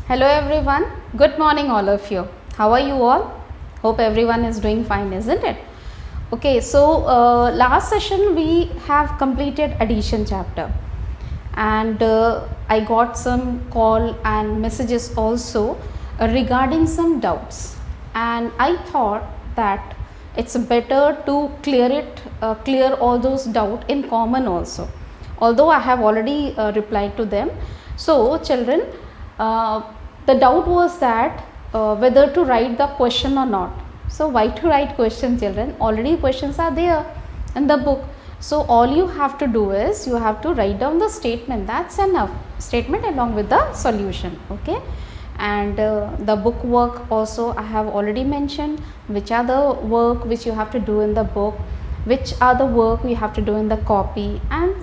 Hello everyone, good morning all of you. How are you all? Hope everyone is doing fine, isn't it? Okay, so last session we have completed addition chapter, and I got some call and messages also regarding some doubts, and I thought that it's better to clear all those doubt in common also, although I have already replied to them. So children, the doubt was that whether to write the question or not. So why to write question, children? Already questions are there in the book. So all you have to do is you have to write down the statement. That's enough. Statement along with the solution. Okay. And the book work also I have already mentioned. Which are the work which you have to do in the book, which are the work we have to do in the copy, and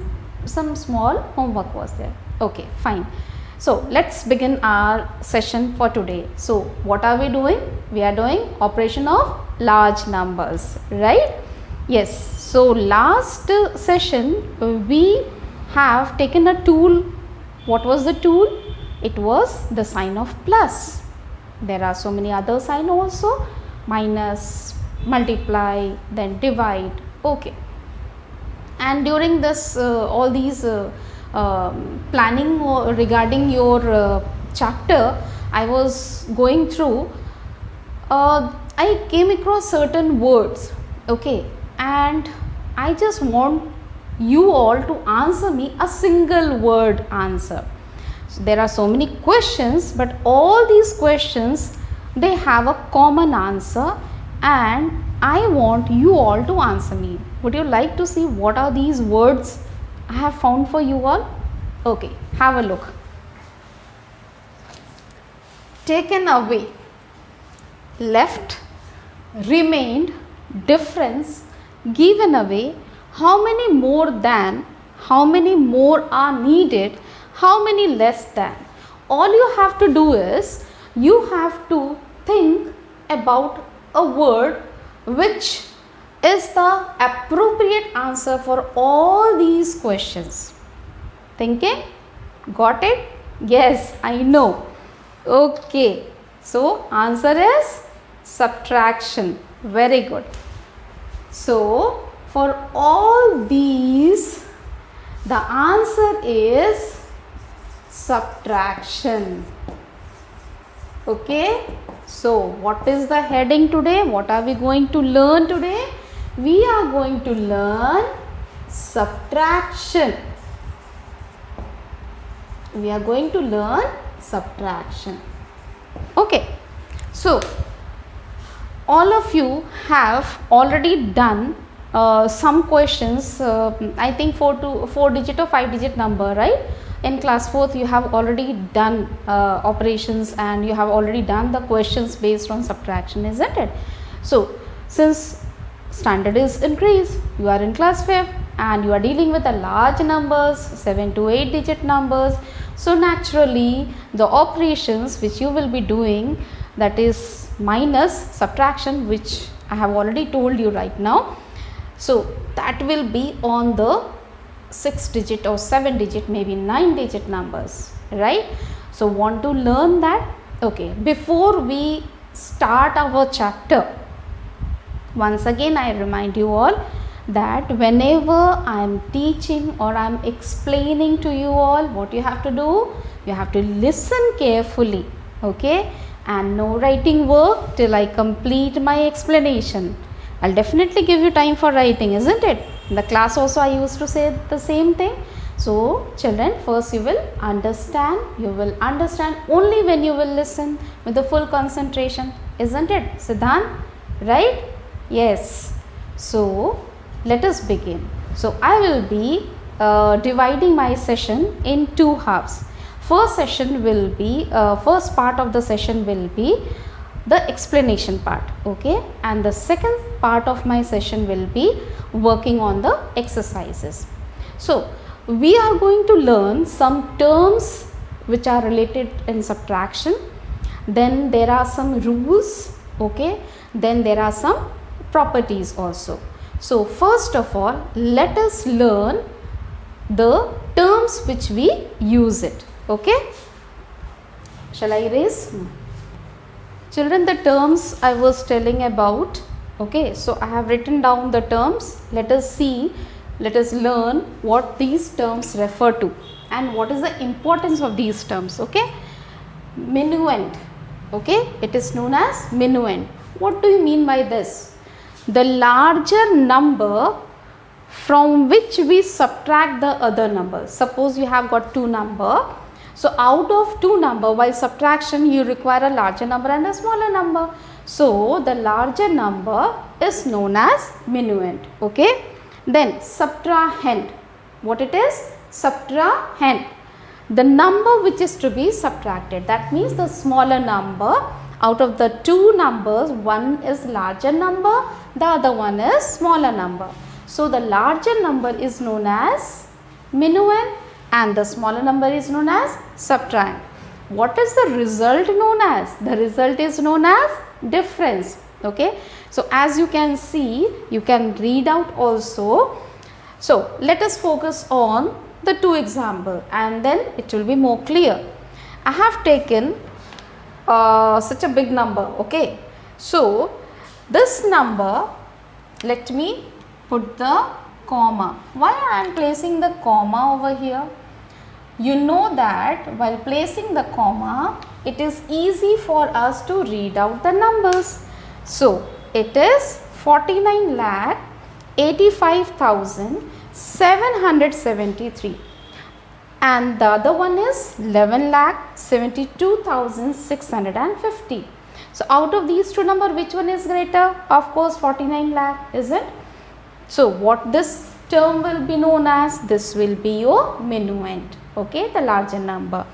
some small homework was there. Okay, fine. So let's begin our session for today. So what are we doing? We are doing operation of large numbers, right? Yes. So last session we have taken a tool. What was the tool? It was the sign of plus. There are so many other sign also, minus, multiply, then divide. Okay. And during this all these planning regarding your chapter, I was going through, I came across certain words, okay, and I just want you all to answer me a single word answer. So there are so many questions, but all these questions, they have a common answer, and I want you all to answer me. Would you like to see what are these words I have found for you all? Okay, have a look. Taken away, left, remained, difference, given away, how many more than, how many more are needed, how many less than. All you have to do is you have to think about a word which is the appropriate answer for all these questions. Thinking? Got it? Yes, I know. Okay. So answer is subtraction. Very good. So for all these, the answer is subtraction. Okay. So what is the heading today? What are we going to learn today? We are going to learn subtraction. We are going to learn subtraction. Okay. So all of you have already done some questions, I think 4 digit or 5 digit number, right? In class 4th you have already done operations, and you have already done the questions based on subtraction, isn't it? So since standard is increased, you are in class 5th and you are dealing with the large numbers, 7 to 8 digit numbers. So naturally the operations which you will be doing, that is minus, subtraction, which I have already told you right now. So that will be on the 6 digit or 7 digit, maybe 9 digit numbers, right? So want to learn that? Okay, before we start our chapter, once again I remind you all that whenever I am teaching or I am explaining to you all, what you have to do? You have to listen carefully, okay, and no writing work till I complete my explanation. I'll definitely give you time for writing, isn't it? In the class also I used to say the same thing. So children, first you will understand. You will understand only when you will listen with the full concentration, isn't it, Siddhant? Right? Yes. So let us begin. So I will be dividing my session in 2 halves. First session will be, first part of the session will be the explanation part, okay, and the second part of my session will be working on the exercises. So we are going to learn some terms which are related in subtraction, then there are some rules, okay, then there are some properties also. So first of all, let us learn the terms which we use it, okay. Shall I erase? Children, the terms I was telling about, okay, so I have written down the terms. Let us see, let us learn what these terms refer to and what is the importance of these terms, okay. Minuend, okay, it is known as minuend. What do you mean by this? The larger number from which we subtract the other number. Suppose you have got two number. So out of two number, by subtraction you require a larger number and a smaller number. So the larger number is known as minuend, okay. Then subtrahend, what it is? Subtrahend, the number which is to be subtracted. That means the smaller number. Out of the two numbers, one is larger number, the other one is smaller number. So the larger number is known as minuend and the smaller number is known as subtrahend. What is the result known as? The result is known as difference, okay. So as you can see, you can read out also. So let us focus on the two examples and then it will be more clear. I have taken such a big number, okay. So this number, let me put the comma. Why I am placing the comma over here? You know that while placing the comma, it is easy for us to read out the numbers. So it is 49,85,773 and the other one is 11,72,650. So out of these two numbers, which one is greater? Of course 49 lakh, is it? So what this term will be known as? This will be your minuend, okay, the larger number.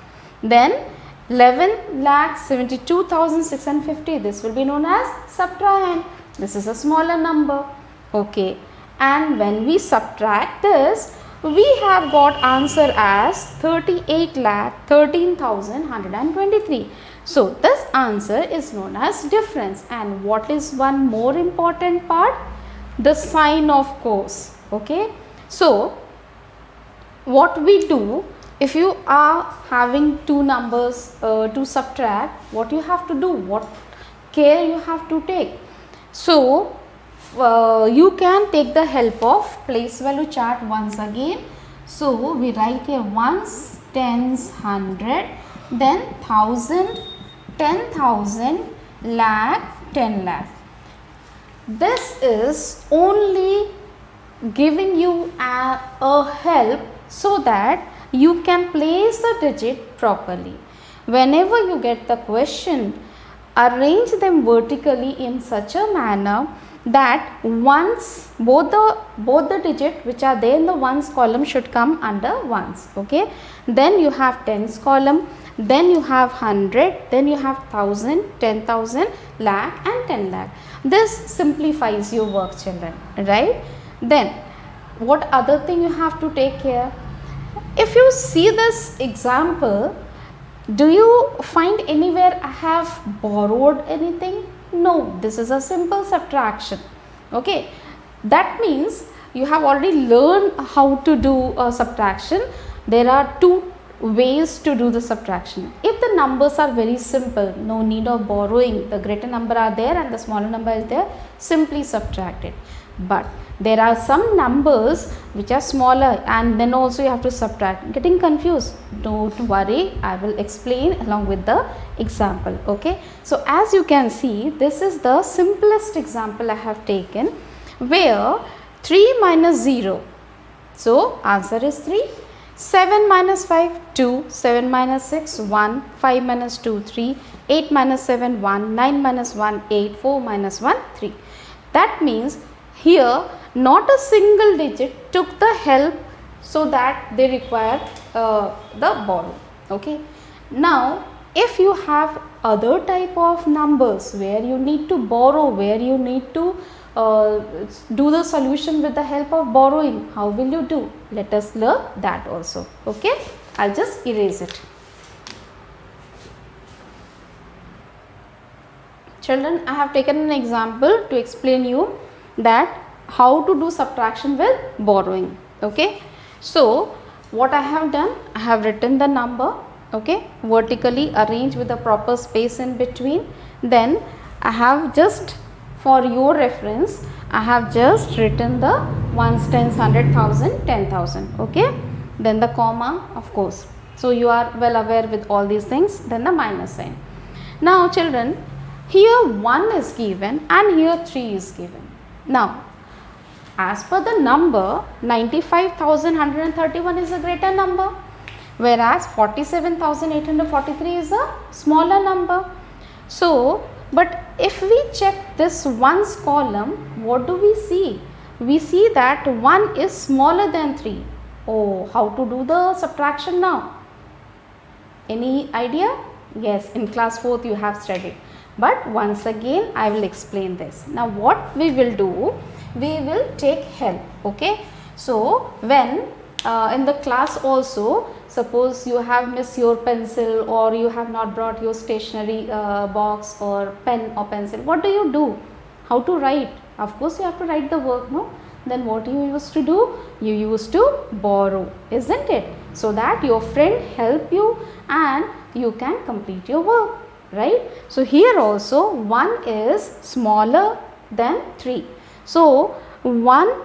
Then 11,72,650, this will be known as subtrahend. This is a smaller number, okay. And when we subtract this, we have got answer as 38,13,123. So this answer is known as difference. And what is one more important part? The sign, of course, okay. So what we do, if you are having two numbers to subtract, what you have to do, what care you have to take. So you can take the help of place value chart once again. So we write here ones, tens, hundred, then thousand, 10,000, lakh, 10 lakh. This is only giving you a help so that you can place the digit properly. Whenever you get the question, arrange them vertically in such a manner that ones, both the digit which are there in the ones column should come under ones, okay. Then you have tens column, then you have 100, then you have 1000, 10,000, lakh and 10 lakh. This simplifies your work, children, right? Then what other thing you have to take care? If you see this example, do you find anywhere I have borrowed anything? No, this is a simple subtraction, okay. That means you have already learned how to do a subtraction. There are two ways to do the subtraction. If the numbers are very simple, no need of borrowing, the greater number are there and the smaller number is there, simply subtract it. But there are some numbers which are smaller and then also you have to subtract. Getting confused? Don't worry, I will explain along with the example, okay. So as you can see, this is the simplest example I have taken, where 3 minus 0, so answer is 3. 7 minus 5, 2, 7 minus 6, 1, 5 minus 2, 3, 8 minus 7, 1, 9 minus 1, 8, 4 minus 1, 3. That means here not a single digit took the help, so that they require the borrow, okay. Now if you have other type of numbers where you need to borrow, where you need to do the solution with the help of borrowing, how will you do? Let us learn that also, okay. I'll just erase it. Children, I have taken an example to explain you that how to do subtraction with borrowing, okay. So what I have done, I have written the number okay, vertically arranged with a proper space in between. Then I have just, for your reference, I have just written the ones, tens, 100,000, 10,000, okay. Then the comma, of course. So you are well aware with all these things. Then the minus sign. Now children, here 1 is given and here 3 is given. Now, as per the number, 95,131 is a greater number, whereas 47,843 is a smaller number. So, but if we check this ones column, what do we see? We see that 1 is smaller than 3. Oh, how to do the subtraction now? Any idea? Yes, in class 4th you have studied. But once again I will explain this. Now what we will do? We will take help, okay. So when in the class also, suppose you have missed your pencil or you have not brought your stationery box or pen or pencil, what do? How to write? Of course you have to write the work, no? Then what you used to do? You used to borrow, isn't it? So that your friend help you and you can complete your work, right? So here also 1 is smaller than 3. So 1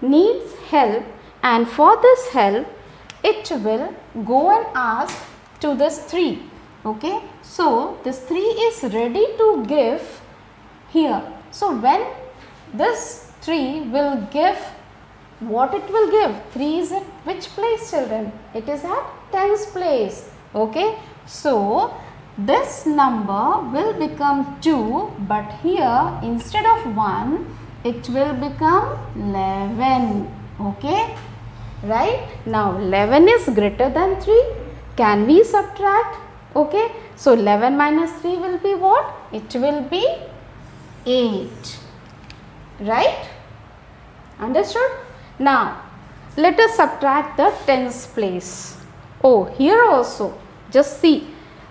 needs help, and for this help it will go and ask to this 3, okay. So this 3 is ready to give here. So when this 3 will give, what it will give? 3 is at which place, children? It is at tens place, okay. So this number will become 2, but here instead of 1 it will become 11, okay, right. Now 11 is greater than 3. Can we subtract? Okay, so 11 minus 3 will be what? It will be 8, right? Understood? Now let us subtract the tens place. Oh, here also just see,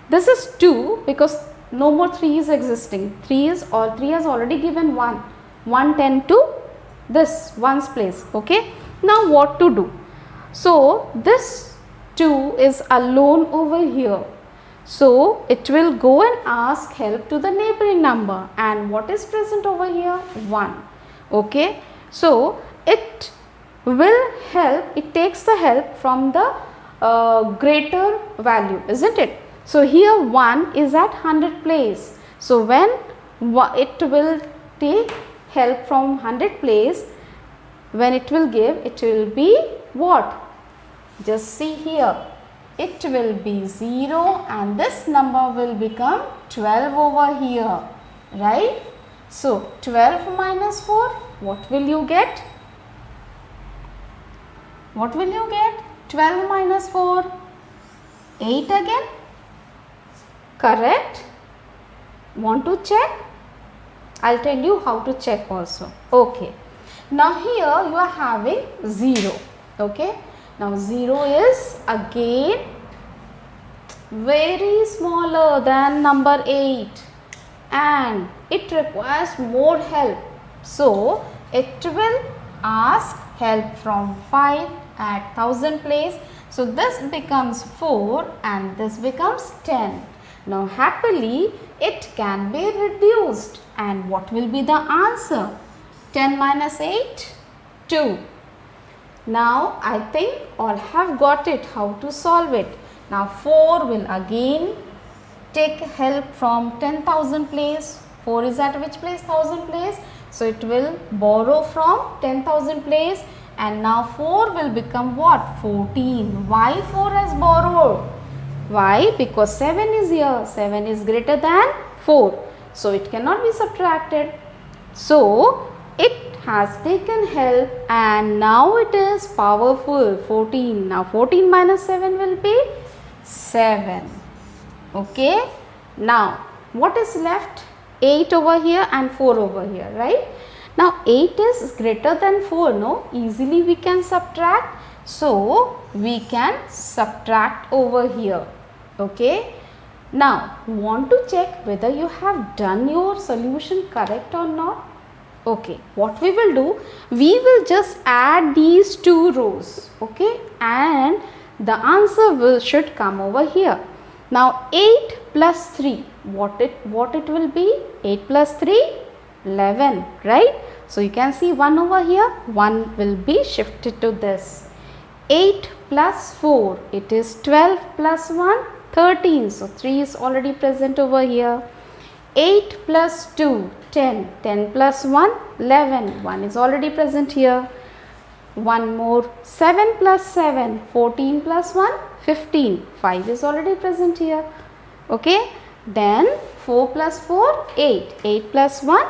this is 2 because no more 3 is existing. 3 has already given 1. 1 10 to this 1's place, okay. Now what to do? So this 2 is alone over here. So it will go and ask help to the neighboring number, and what is present over here? 1, okay. So it will help, it takes the help from the greater value, isn't it? So here 1 is at 100 place. So when it will take help from 100 place, when it will give, it will be what? Just see here, it will be 0 and this number will become 12 over here, right? So 12 minus 4, what will you get? What will you get? 12 minus 4, 8 again, correct? Want to check? I'll tell you how to check also, okay. Now here you are having 0, okay. Now 0 is again very smaller than number 8 and it requires more help. So it will ask help from 5 at 1000 place. So this becomes 4 and this becomes 10. Now happily it can be reduced, and what will be the answer? 10 minus 8, 2. Now I think all have got it how to solve it. Now 4 will again take help from 10,000 place. 4 is at which place? 1000 place. So it will borrow from 10,000 place, and now 4 will become what? 14. Why 4 has borrowed? Why? Because 7 is here. 7 is greater than 4. So it cannot be subtracted. So it has taken help and now it is powerful. 14. Now 14 minus 7 will be 7. Okay. Now what is left? 8 over here and 4 over here, right? Now 8 is greater than 4, no? Easily we can subtract. So we can subtract over here. Okay. Now want to check whether you have done your solution correct or not. Okay, what we will do? We will just add these two rows, okay, and the answer should come over here. Now 8 plus 3, what it will be? 8 plus 3, 11, right? So you can see 1 over here, 1 will be shifted to this. 8 plus 4, it is 12 plus 1, 13. So 3 is already present over here. 8 plus 2, 10. 10 plus 1, 11. 1 is already present here. One more. 7 plus 7, 14 plus 1, 15. 5 is already present here. Okay. Then 4 plus 4, 8. 8 plus 1,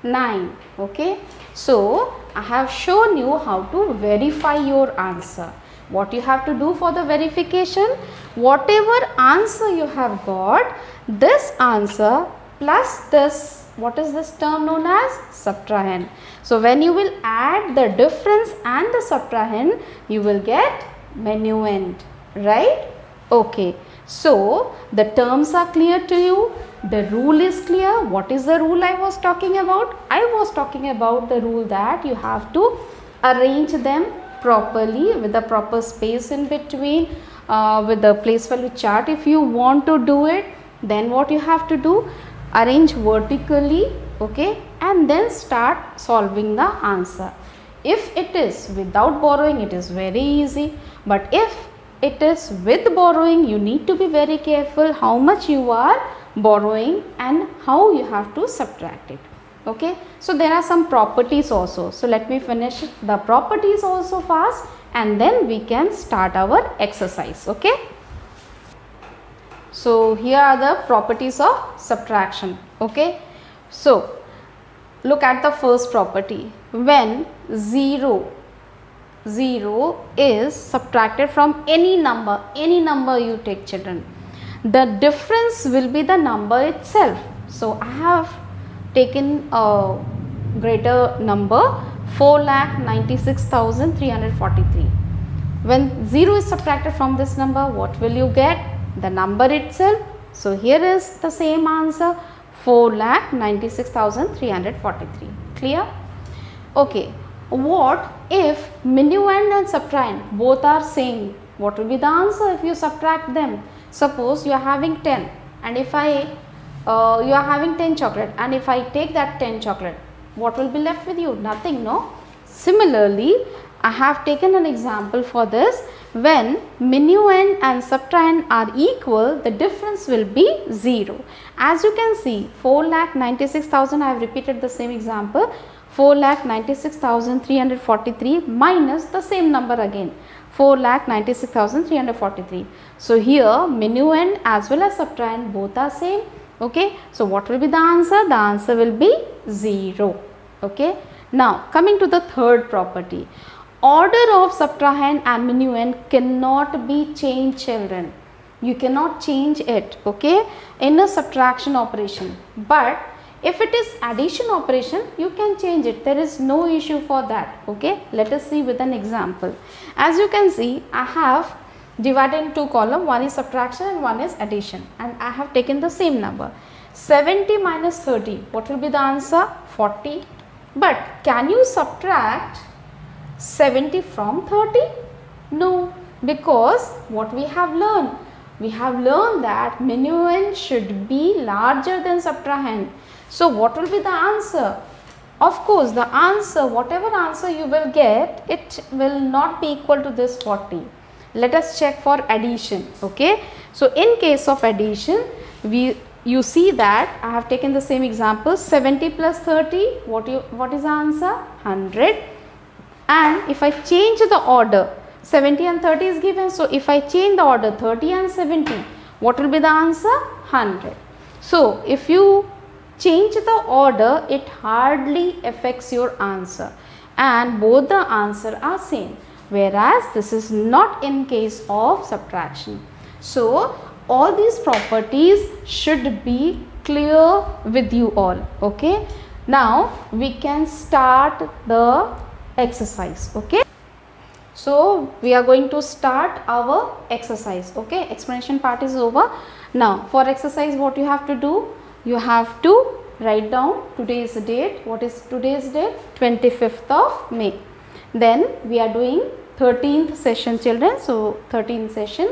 9. Okay. So I have shown you how to verify your answer. What you have to do for the verification? Whatever answer you have got, this answer plus this, what is this term known as? Subtrahend. So when you will add the difference and the subtrahend, you will get minuend, right? Okay. So the terms are clear to you. The rule is clear. What is the rule I was talking about? I was talking about the rule that you have to arrange them properly with the proper space in between, with the place value chart. If you want to do it, then what you have to do? Arrange vertically, okay, and then start solving the answer. If it is without borrowing, it is very easy, but if it is with borrowing, you need to be very careful how much you are borrowing and how you have to subtract it. Okay, so there are some properties also. So let me finish the properties also fast, and then we can start our exercise. Okay. So here are the properties of subtraction. Okay. So look at the first property. When 0 is subtracted from any number you take, children, the difference will be the number itself. So I have taken a greater number, 4,96,343. When 0 is subtracted from this number, what will you get? The number itself. So here is the same answer, 4,96,343. Clear? Okay. What if minuend and subtrahend both are same? What will be the answer if you subtract them? Suppose you are having 10, and if you are having 10 chocolate, and if I take that 10 chocolate, what will be left with you? Nothing, no? Similarly, I have taken an example for this. When minuend and subtrahend are equal, the difference will be 0. As you can see, 4,96,000, I have repeated the same example, 4,96,343 minus the same number again, 4,96,343. So here minuend as well as subtrahend both are same. Okay. So what will be the answer? The answer will be 0. Okay. Now coming to the third property. Order of subtrahend and minuend cannot be changed, children. You cannot change it, okay, in a subtraction operation. But if it is addition operation, you can change it. There is no issue for that, okay. Let us see with an example. As you can see, I have divided in two columns. One is subtraction and one is addition. And I have taken the same number. 70 minus 30. What will be the answer? 40. But can you subtract 70 from 30? No, because what we have learned? We have learned that minuend should be larger than subtrahend. So what will be the answer? Of course, the answer, whatever answer you will get, it will not be equal to this 40. Let us check for addition, okay. So in case of addition, you see that I have taken the same example, 70 plus 30, what is the answer? 100. And if I change the order, 70 and 30 is given. So if I change the order 30 and 70, what will be the answer? 100. So if you change the order, it hardly affects your answer, and both the answer are same. Whereas this is not in case of subtraction. So all these properties should be clear with you all. Okay. Now we can start the exercise. Okay. So we are going to start our exercise. Okay. Explanation part is over. Now for exercise, what you have to do? You have to write down today's date. What is today's date? 25th of May. Then we are doing 13th session children. So 13th session.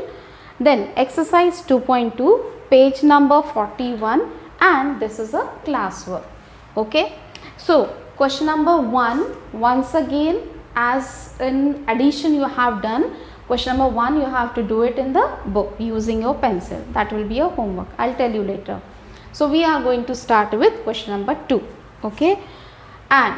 Then exercise 2.2, page number 41, and this is a classwork. Okay. So question number 1, once again as in addition you have done, question number 1 you have to do it in the book using your pencil. That will be your homework. I will tell you later. So we are going to start with question number 2. Okay. And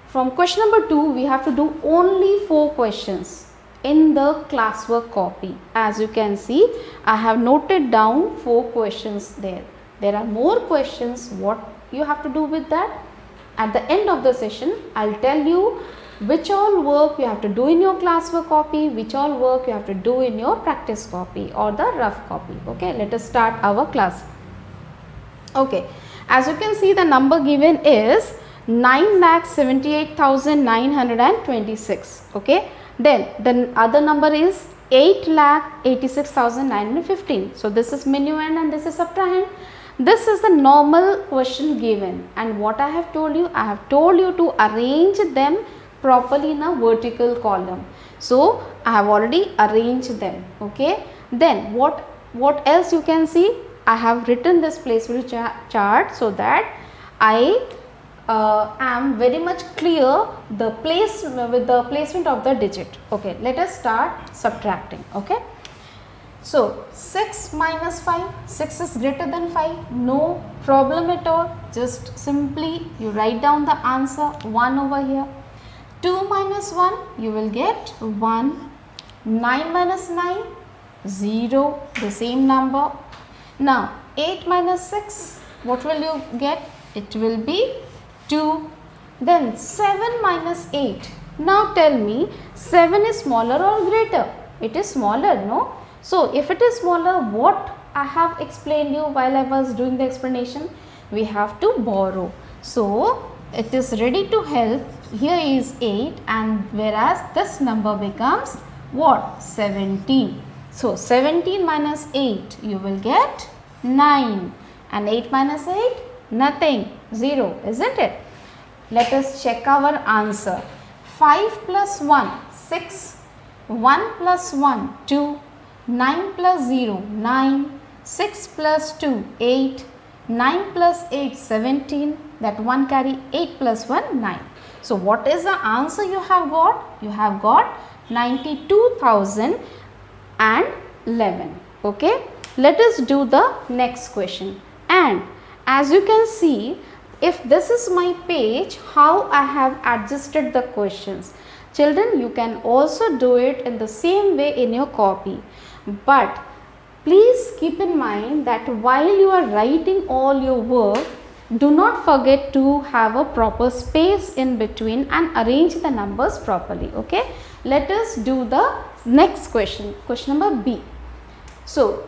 from question number 2 we have to do only 4 questions in the classwork copy. As you can see, I have noted down 4 questions there. There are more questions. What you have to do with that? At the end of the session, I will tell you which all work you have to do in your classwork copy, which all work you have to do in your practice copy or the rough copy. Okay, let us start our class. Okay, as you can see, the number given is 9,78,926. Okay. Then the other number is 8,86,915. So this is minuend and this is subtrahend. This is the normal question given, and what I have told you, I have told you to arrange them properly in a vertical column. So I have already arranged them. Okay. Then what else you can see? I have written this placement chart so that I am very much clear with the placement of the digit. Okay, let us start subtracting. Okay, so 6 minus 5, 6 is greater than 5, no problem at all. Just simply you write down the answer 1 over here. 2 minus 1 you will get 1. 9 minus 9, 0, the same number. Now 8 minus 6, what will you get? It will be 2. Then 7 minus 8. Now tell me, 7 is smaller or greater? It is smaller, no? So if it is smaller, what I have explained you while I was doing the explanation? We have to borrow. So it is ready to help. Here is 8, and whereas this number becomes what? 17. So 17 minus 8 you will get 9, and 8 minus 8? Nothing, 0, isn't it? Let us check our answer. 5 plus 1, 6, 1 plus 1, 2, 9 plus 0, 9, 6 plus 2, 8, 9 plus 8, 17, that 1 carry 8 plus 1, 9. So what is the answer you have got? You have got 92,011. Okay. Let us do the next question. And as you can see, if this is my page, how I have adjusted the questions. Children, you can also do it in the same way in your copy. But please keep in mind that while you are writing all your work, do not forget to have a proper space in between and arrange the numbers properly. Okay. Let us do the next question. Question number B. So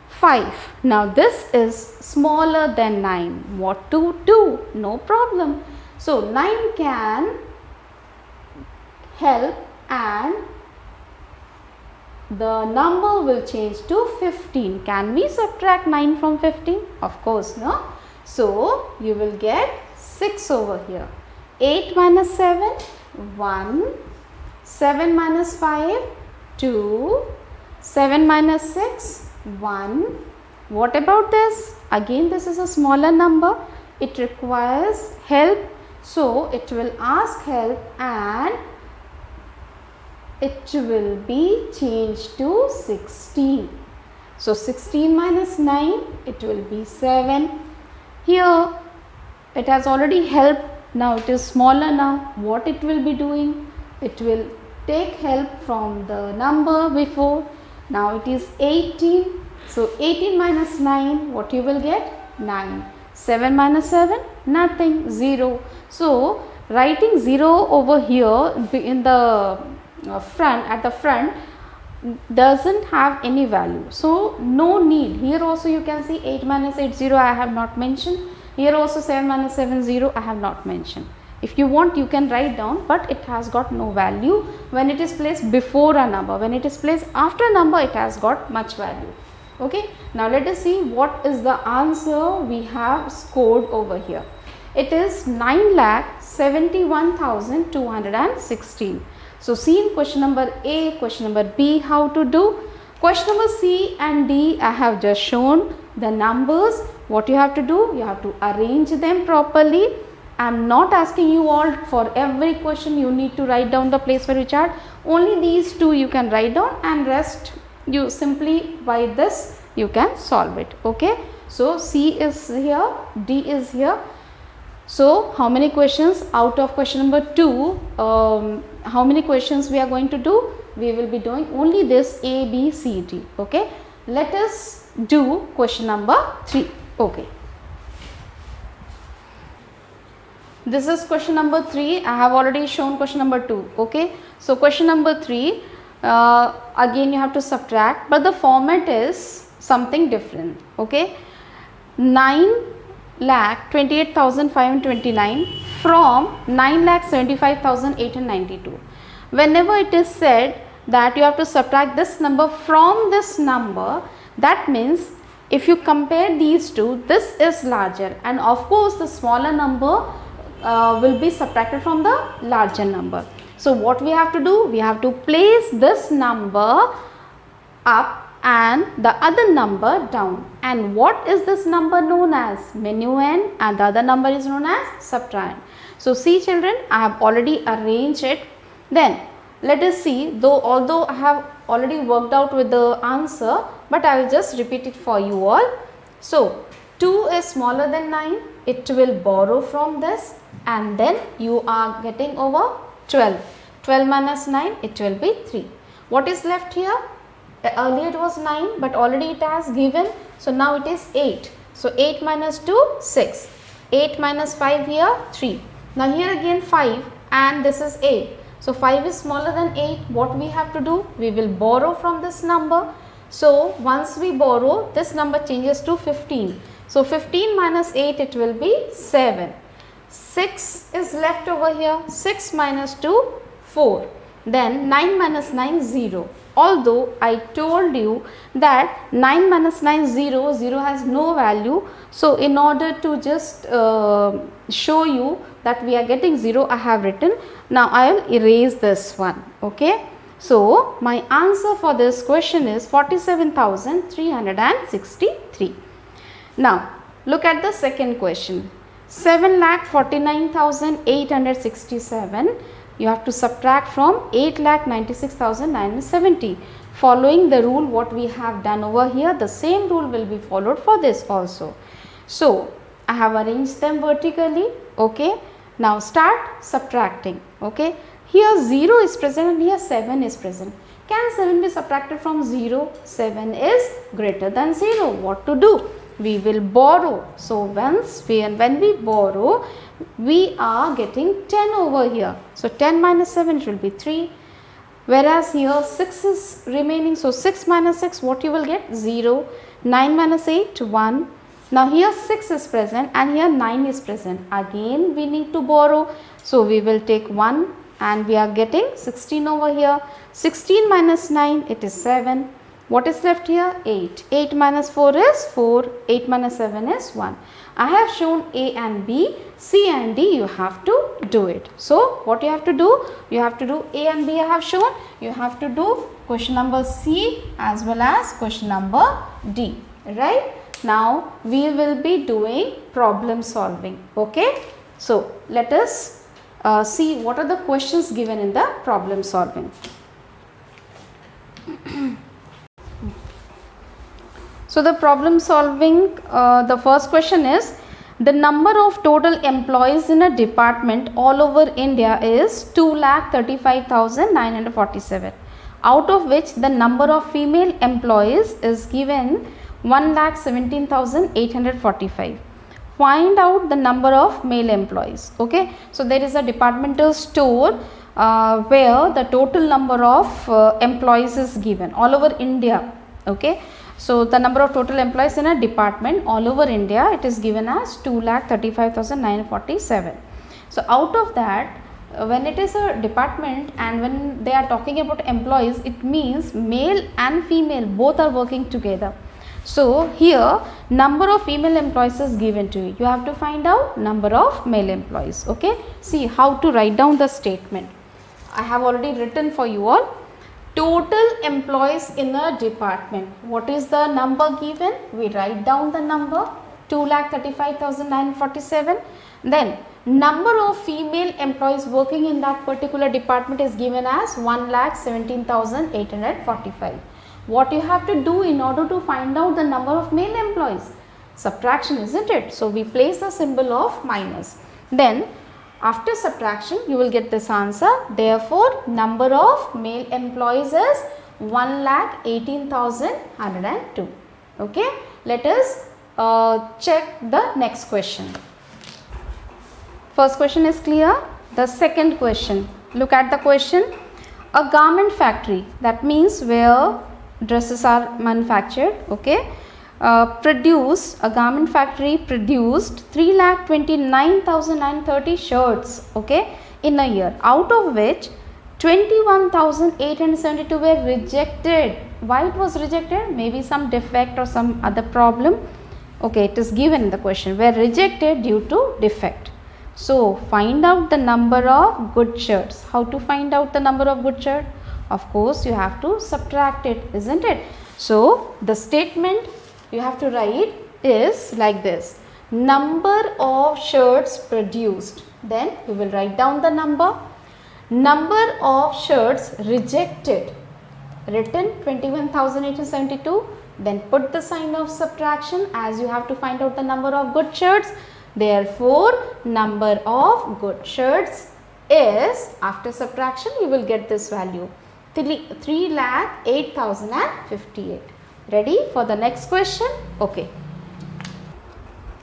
5. Now this is smaller than 9. What to do? No problem. So 9 can help and the number will change to 15. Can we subtract 9 from 15? Of course, no. So you will get 6 over here. 8 minus 7, 1. 7 minus 5, 2. 7 minus 6, 1. What about this? Again, this is a smaller number. It requires help. So it will ask help and it will be changed to 16. So 16 minus 9, it will be 7. Here it has already helped. Now it is smaller now. What it will be doing? It will take help from the number before. Now it is 18. So 18 minus 9, what you will get? 9. 7 minus 7, nothing, 0. So writing 0 over here in the front, at the front, doesn't have any value. So no need. Here also you can see 8 minus 8, 0, I have not mentioned. Here also 7 minus 7, 0, I have not mentioned. If you want, you can write down, but it has got no value when it is placed before a number. When it is placed after a number, it has got much value. Okay. Now let us see what is the answer we have scored over here. It is 9,71,216. So see in question number A, question number B how to do. Question number C and D, I have just shown the numbers. What you have to do, you have to arrange them properly. I am not asking you all for every question you need to write down the place value chart. Only these two you can write down, and rest you simply by this you can solve it. Okay. So C is here, D is here. So how many questions out of question number 2? How many questions we are going to do? We will be doing only this A, B, C, D. Okay. Let us do question number 3. Okay. This is question number 3. I have already shown question number 2. Okay. So question number 3, again you have to subtract, but the format is something different. Okay. 9,28,529 from 9,75,892. Whenever it is said that you have to subtract this number from this number, that means if you compare these two, this is larger, and of course the smaller number will be subtracted from the larger number. So what we have to do, we have to place this number up and the other number down. And what is this number known as? Minuend, and the other number is known as subtrahend. So see children, I have already arranged it. Then let us see, although I have already worked out with the answer, but I will just repeat it for you all. So 2 is smaller than 9, it will borrow from this, and then you are getting over 12. 12 minus 9, it will be 3. What is left here? Earlier it was 9, but already it has given, so now it is 8. So 8 minus 2, 6. 8 minus 5 here, 3. Now here again 5, and this is 8. So 5 is smaller than 8. What we have to do? We will borrow from this number. So once we borrow, this number changes to 15. So 15 minus 8, it will be 7. 6 is left over here. 6 minus 2, 4. Then 9 minus 9, 0. Although I told you that 9 minus 9, 0, 0 has no value. So in order to just show you that we are getting 0, I have written. Now I will erase this one. Okay. So my answer for this question is 47,363. Now look at the second question. 7,49,867. You have to subtract from 8,96,970. Following the rule what we have done over here, the same rule will be followed for this also. So I have arranged them vertically. Okay. Now start subtracting. Okay. Here 0 is present and here 7 is present. Can 7 be subtracted from 0? 7 is greater than 0. What to do? We will borrow. So when we borrow, we are getting 10 over here. So 10 minus 7, it will be 3. Whereas here 6 is remaining. So 6 minus 6, what you will get? 0. 9 minus 8, 1. Now here 6 is present and here 9 is present. Again we need to borrow. So we will take 1 and we are getting 16 over here. 16 minus 9, it is 7. What is left here? 8. 8 minus 4 is 4. 8 minus 7 is 1. I have shown A and B. C and D, you have to do it. So what you have to do? You have to do A and B I have shown. You have to do question number C as well as question number D. Right? Now we will be doing problem solving. Okay. So let us see what are the questions given in the problem solving. So the problem solving, the first question is, the number of total employees in a department all over India is 2,35,947, out of which the number of female employees is given 1,17,845. Find out the number of male employees. Okay. So there is a departmental store where the total number of employees is given all over India. Okay. So the number of total employees in a department all over India, it is given as 2,35,947. So out of that, when it is a department and when they are talking about employees, it means male and female both are working together. So here number of female employees is given to you. You have to find out number of male employees. Okay. See how to write down the statement. I have already written for you all. Total employees in a department. What is the number given? We write down the number 2,35,947. Then number of female employees working in that particular department is given as 1,17,845. What you have to do in order to find out the number of male employees? Subtraction, isn't it? So we place the symbol of minus. Then after subtraction you will get this answer. Therefore number of male employees is 1,18,102. Okay, let us check the next question. First question is clear. The second question, look at the question. A garment factory, that means where dresses are manufactured, okay, a garment factory produced 3,29,930 shirts, okay, in a year, out of which 21,872 were rejected. Why it was rejected? Maybe some defect or some other problem. Okay, it is given in the question, were rejected due to defect. So find out the number of good shirts. How to find out the number of good shirts? Of course you have to subtract it, isn't it? So the statement you have to write is like this: number of shirts produced. Then you will write down the number. Number of shirts rejected, written 21,872. Then put the sign of subtraction, as you have to find out the number of good shirts. Therefore number of good shirts is, after subtraction you will get this value, 3,08,058. Ready for the next question? Okay.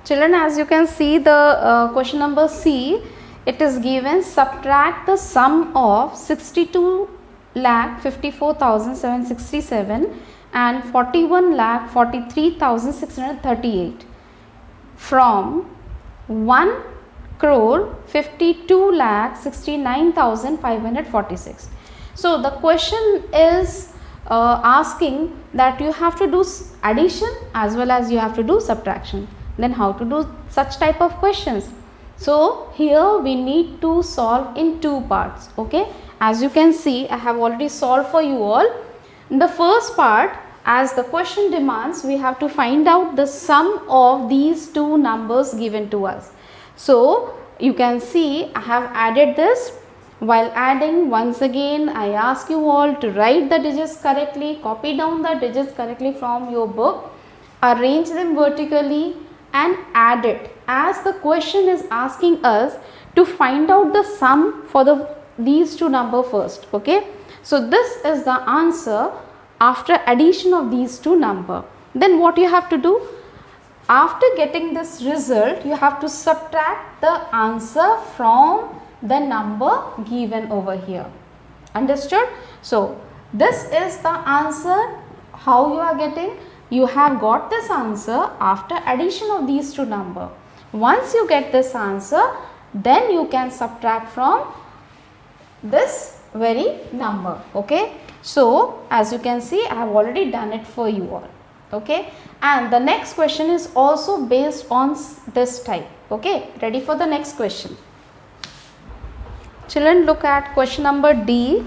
Children, as you can see the question number C, it is given subtract the sum of 62,54,767 and 41,43,638 from 1,52,69,546. So the question is asking that you have to do addition as well as you have to do subtraction. Then how to do such type of questions? So here we need to solve in two parts. Okay, as you can see I have already solved for you all. In the first part, as the question demands, we have to find out the sum of these two numbers given to us. So you can see I have added this. While adding, once again I ask you all to write the digits correctly, copy down the digits correctly from your book, arrange them vertically and add it, as the question is asking us to find out the sum for these two numbers first. Okay, so this is the answer after addition of these two numbers. Then what you have to do? After getting this result, you have to subtract the answer from the number given over here. Understood? So this is the answer. How you are getting? You have got this answer after addition of these two numbers. Once you get this answer, then you can subtract from this very number. Okay, so as you can see I have already done it for you all. Okay, and the next question is also based on this type. Okay, ready for the next question? Children, look at question number D.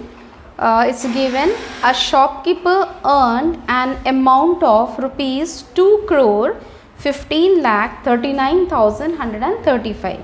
It's given a shopkeeper earned an amount of rupees 2,15,39,135.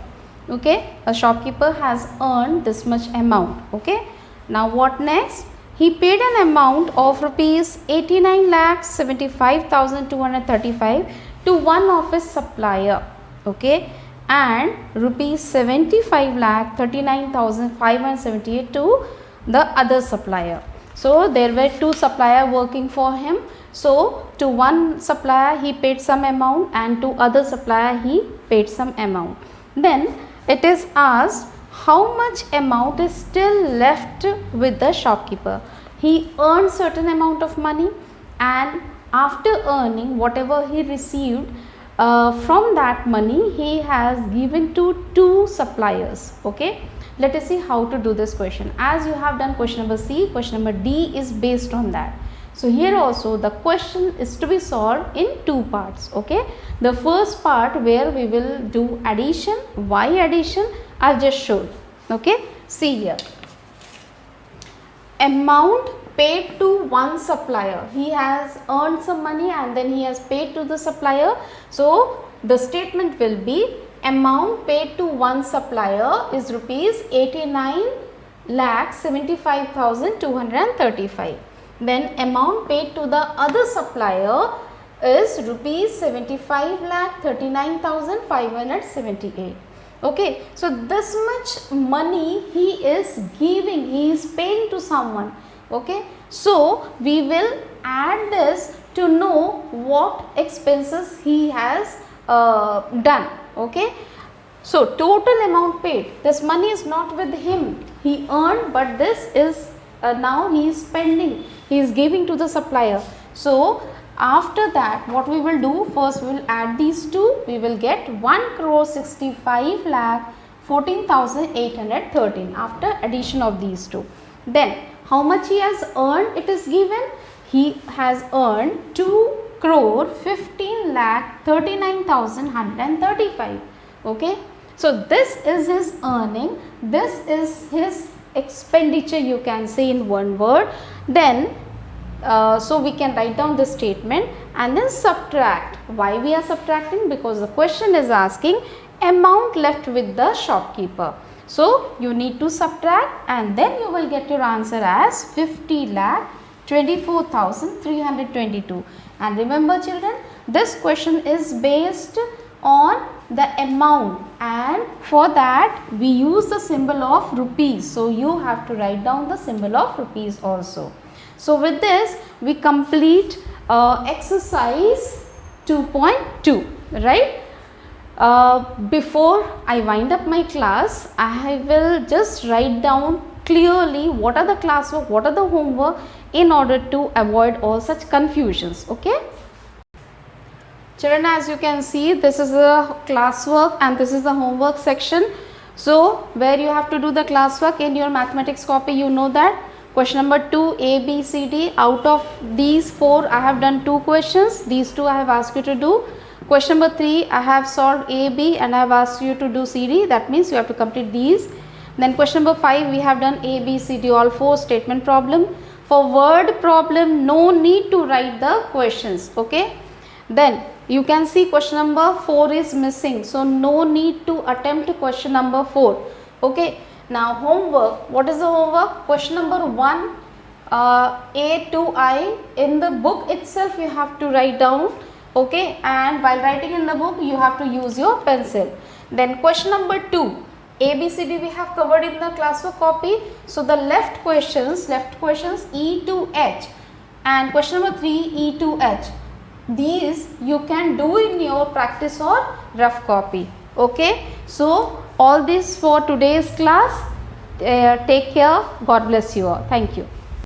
Okay, a shopkeeper has earned this much amount. Okay, now what next? He paid an amount of rupees 89,75,235 to one of his supplier. Okay, and rupees 75,39,578 to the other supplier. So there were two suppliers working for him. So to one supplier he paid some amount and to other supplier he paid some amount. Then it is asked how much amount is still left with the shopkeeper. He earned certain amount of money, and after earning whatever he received from that money he has given to two suppliers. Okay, let us see how to do this question. As you have done question number C, question number D is based on that. So here also the question is to be solved in two parts. Okay, the first part where we will do addition. Why addition? I'll just show you. Okay, see here. amount paid to one supplier. He has earned some money and then he has paid to the supplier. So the statement will be amount paid to one supplier is rupees 89,75,235. Then amount paid to the other supplier is rupees 75,39,578. Okay, so this much money he is giving, he is paying to someone. Okay, so we will add this to know what expenses he has done. Okay, so total amount paid, this money is not with him, he earned, but this is now he is spending, he is giving to the supplier. So after that what we will do, first we will add these two, we will get 1,65,14,813 after addition of these two. Then how much he has earned, it is given, he has earned 2,15,39,135. Okay, so this is his earning, this is his expenditure, you can say in one word. Then so we can write down the statement and then subtract. Why we are subtracting? Because the question is asking amount left with the shopkeeper. So you need to subtract and then you will get your answer as 50,24,322. And remember children, this question is based on the amount and for that we use the symbol of rupees. So you have to write down the symbol of rupees also. So with this we complete exercise 2.2, right? Before I wind up my class, I will just write down clearly what are the classwork, what are the homework in order to avoid all such confusions. Okay? Children, as you can see, this is the classwork and this is the homework section. So where you have to do the classwork in your mathematics copy, you know that. Question number 2, A, B, C, D. Out of these 4, I have done 2 questions. These 2 I have asked you to do. Question number 3, I have solved A, B and I have asked you to do C, D. That means you have to complete these. Then question number 5, we have done A, B, C, D, all 4 statement problem. For word problem, no need to write the questions. Okay. Then you can see question number 4 is missing. So no need to attempt question number 4. Okay. Now homework, what is the homework? Question number 1, A to I, in the book itself you have to write down, okay, and while writing in the book you have to use your pencil. Then question number 2, A, B, C, D we have covered in the classwork copy. So the left questions E to H and question number 3 E to H, these you can do in your practice or rough copy. Okay, so all this for today's class. Take care. God bless you all. Thank you.